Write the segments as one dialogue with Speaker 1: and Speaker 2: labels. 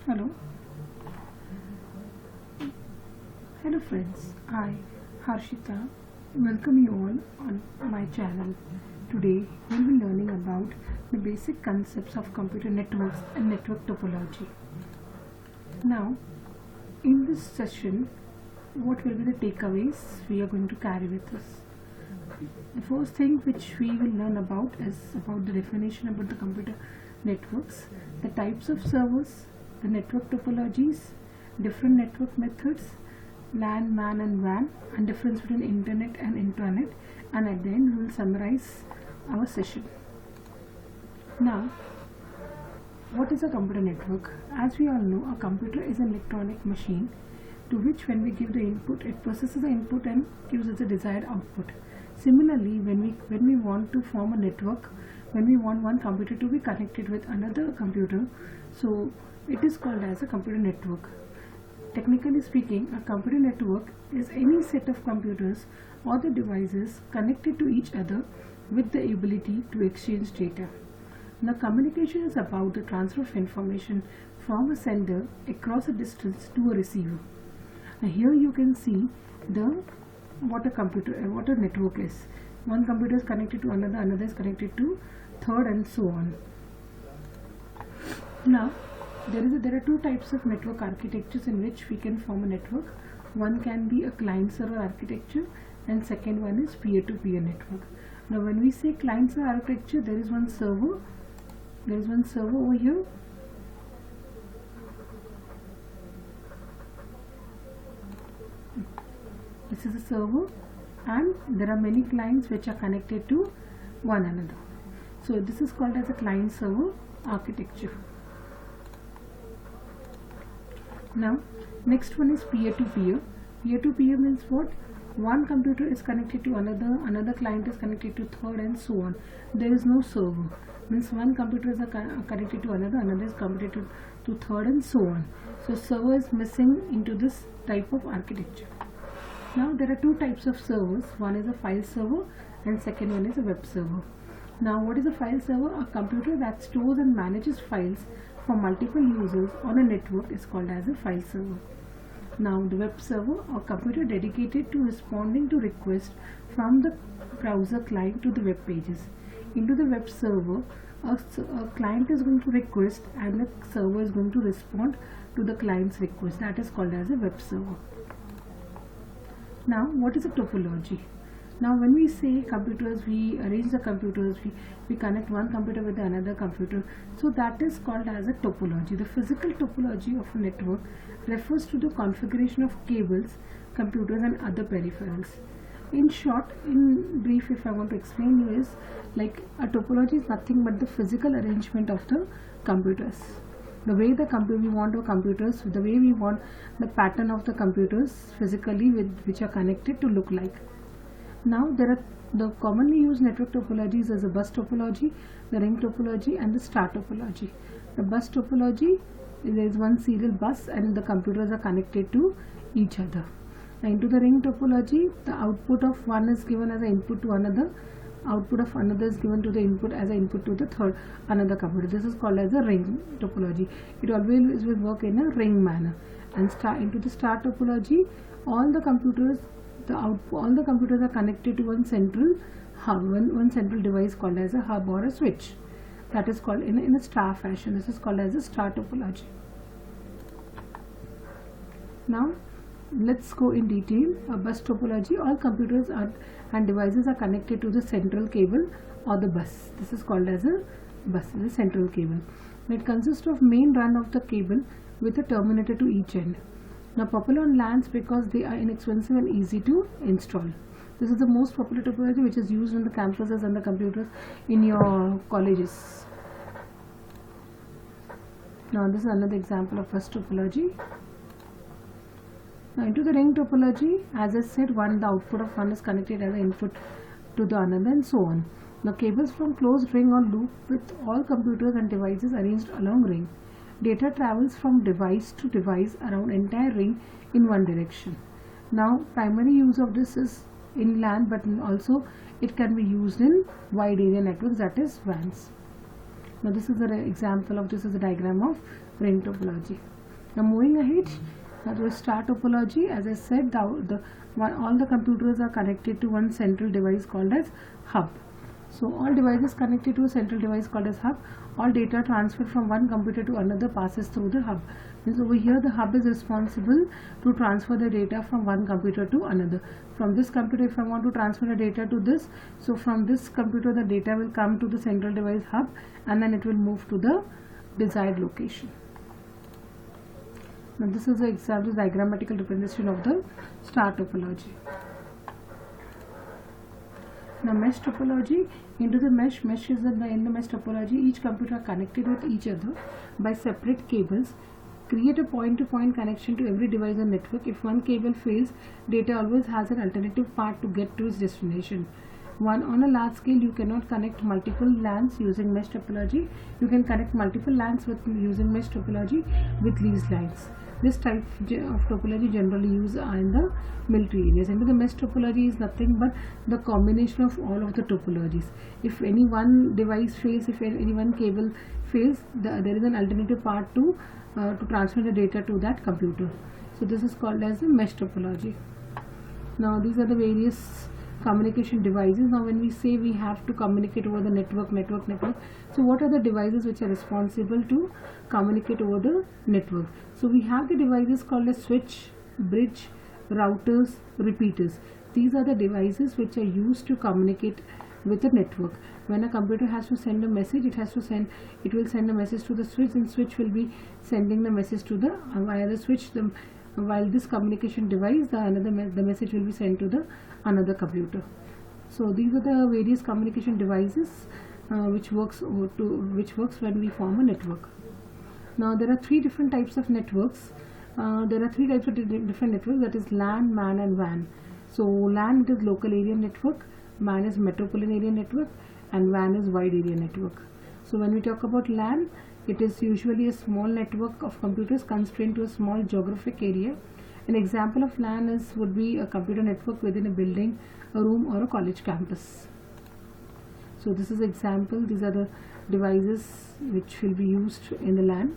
Speaker 1: Hello, hello friends. I, Harshita, welcome you all on my channel. Today we'll be learning about the basic concepts of computer networks and network topology. Now, in this session, what will be the takeaways we are going to carry with us? The first thing which we will learn about is about the definition about the computer networks, the types of servers, the network topologies, different network methods, LAN, MAN and WAN, and difference between internet and intranet, and at the end we will summarize our session. Now, what is a computer network? As we all know, a computer is an electronic machine to which when we give the input, it processes the input and gives us the desired output. Similarly, when we want to form a network, when we want one computer to be connected with another computer, so it is called as a computer network. Technically speaking, a computer network is any set of computers or the devices connected to each other with the ability to exchange data. Now, communication is about the transfer of information from a sender across a distance to a receiver. Now, here you can see what a network is. One computer is connected to another, another is connected to third, and so on. Now, there are two types of network architectures in which we can form a network. One can be a client-server architecture, and second one is peer-to-peer network. Now, when we say client-server architecture, there is one server. There is one server over here. This is a server, and there are many clients which are connected to one another. So this is called as a client-server architecture. Now, next one is peer-to-peer. Peer-to-peer means what? One computer is connected to another, another client is connected to third, and so on. There is no server. Means one computer is connected to another, another is connected to third, and so on. So server is missing into this type of architecture. Now, there are two types of servers. One is a file server and second one is a web server. Now, what is a file server? A computer that stores and manages files for multiple users on a network is called as a file server. Now, the web server, a computer dedicated to responding to requests from the browser client to the web pages. Into the web server, a client is going to request and the server is going to respond to the client's request. That is called as a web server. Now, what is a topology? Now, when we say computers, we arrange the computers, we connect one computer with another computer. So that is called as a topology. The physical topology of a network refers to the configuration of cables, computers and other peripherals. In short, in brief, if I want to explain you, is like a topology is nothing but the physical arrangement of the computers. The way we want our computers, the way we want the pattern of the computers physically which are connected to look like. Now, there are the commonly used network topologies as a bus topology, the ring topology and the star topology. The bus topology, there is one serial bus and the computers are connected to each other. Now, into the ring topology, the output of one is given as an input to another, output of another is given to the input as an input to the third another computer. This is called as a ring topology. It always will work in a ring manner. And into the star topology, all the computers are connected to one central hub, one central device called as a hub or a switch. That is called in a star fashion. This is called as a star topology. Now, let's go in detail. A bus topology, all computers and devices are connected to the central cable or the bus. This is called as a bus, the central cable. It consists of main run of the cable with a terminator to each end. Now, popular on LANs because they are inexpensive and easy to install. This is the most popular topology which is used on the campuses and the computers in your colleges. Now, this is another example of bus topology. Now, into the ring topology, as I said, the output of one is connected as an input to the another and so on. Now, cables from closed ring or loop with all computers and devices arranged along ring. Data travels from device to device around entire ring in one direction. Now, primary use of this is in LAN, but also it can be used in wide area networks, that is WANs. Now this is an example of, this is a diagram of ring topology. Now moving ahead, to star topology, as I said, all the computers are connected to one central device called as hub. So all devices connected to a central device called as hub. All data transferred from one computer to another passes through the hub. Means over here the hub is responsible to transfer the data from one computer to another. From this computer, if I want to transfer the data to this, so from this computer the data will come to the central device hub, and then it will move to the desired location. Now this is an example, diagrammatical representation of the star topology. Now mesh topology, into the mesh is in the mesh topology, each computer are connected with each other by separate cables. Create a point-to-point connection to every device on network. If one cable fails, data always has an alternative path to get to its destination. On a large scale, you cannot connect multiple LANs using mesh topology. You can connect multiple LANs using mesh topology with leased lines. This type of topology generally used in the military areas. And the mesh topology is nothing but the combination of all of the topologies. If any one device fails, if any one cable fails, there is an alternative path to transfer the data to that computer. So this is called as the mesh topology. Now these are the various communication devices. Now when we say we have to communicate over the network, so what are the devices which are responsible to communicate over the network? So we have the devices called as switch, bridge, routers, repeaters. These are the devices which are used to communicate with the network. When a computer has to send a message, it will send a message to the switch, and switch will be sending the message to the via the switch. While this communication device, the message will be sent to the another computer. So these are the various communication devices which works when we form a network. Now there are three different types of networks. Different networks, that is LAN, MAN and WAN. So LAN, it is local area network, MAN is metropolitan area network, and WAN is wide area network. So when we talk about LAN, it is usually a small network of computers constrained to a small geographic area. An example of LAN would be a computer network within a building, a room or a college campus. So this is example, these are the devices which will be used in the LAN.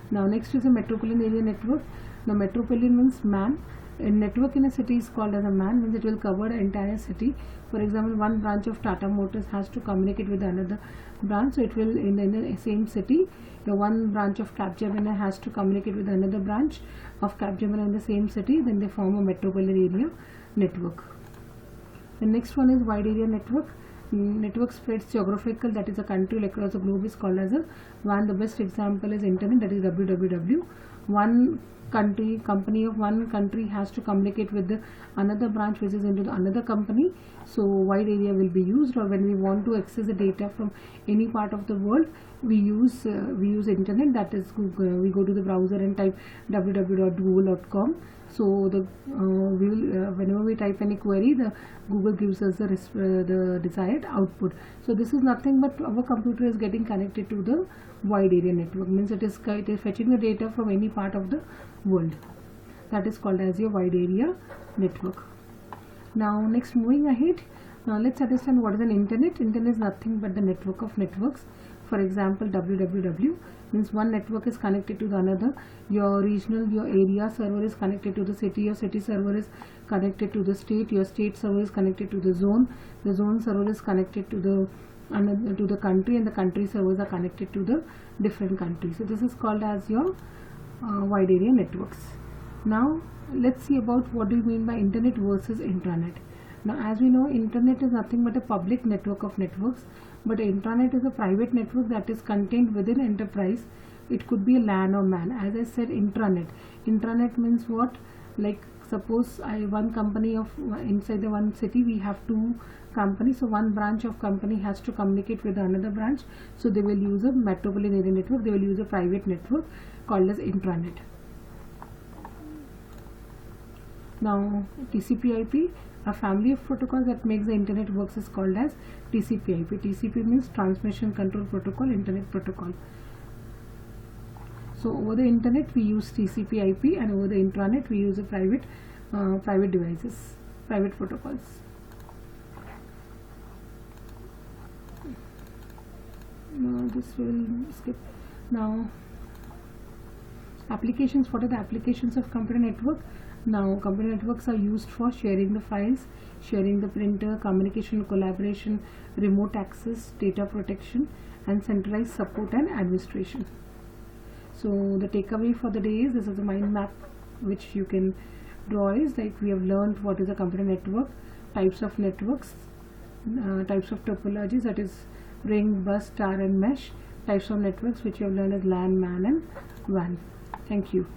Speaker 1: Now next is a metropolitan area network. Now metropolitan means MAN. A network in a city is called as a MAN, means it will cover the entire city. For example, one branch of Tata Motors has to communicate with another branch, so it will in the same city. The one branch of Capgemini has to communicate with another branch of Capgemini in the same city, then they form a metropolitan area network. The next one is wide area network. Network spreads geographical, that is a country across the globe, is called as a WAN. The best example is internet, that is www. One company of one country has to communicate with another branch which is into another company, so wide area will be used. Or when we want to access the data from any part of the world, we use internet, that is Google. We go to the browser and type www.google.com. So whenever we type any query, the Google gives us the desired output. So this is nothing but our computer is getting connected to the wide area network, means it is fetching the data from any part of the world. That is called as your wide area network. Now next, moving ahead, let's understand what is an internet. Internet is nothing but the network of networks. For example, www means one network is connected to the another. Your area server is connected to the city, your city server is connected to the state, your state server is connected to the zone server is connected to the country, and the country servers are connected to the different countries. So this is called as your wide area networks. Now let's see about what do you mean by internet versus intranet. Now as we know, internet is nothing but a public network of networks, but intranet is a private network that is contained within enterprise. It could be a LAN or MAN. As I said, intranet means what? Like suppose one company of inside the one city, we have two companies, so one branch of company has to communicate with another branch, so they will use a metropolitan area network, they will use a private network called as intranet. Now TCP/IP, a family of protocols that makes the internet works, is called as TCP/IP. TCP means transmission control protocol, internet protocol. So over the internet we use TCP/IP, and over the intranet we use a private devices, private protocols. this will skip. Now applications. What are the applications of computer network? Now computer networks are used for sharing the files, sharing the printer, communication, collaboration, remote access, data protection, and centralized support and administration. So the takeaway for the day is, this is a mind map which you can draw. Is like we have learned what is a computer network, types of networks, types of topologies, that is ring, bus, star and mesh. Types of networks which you have learned as LAN, MAN and WAN. Thank you.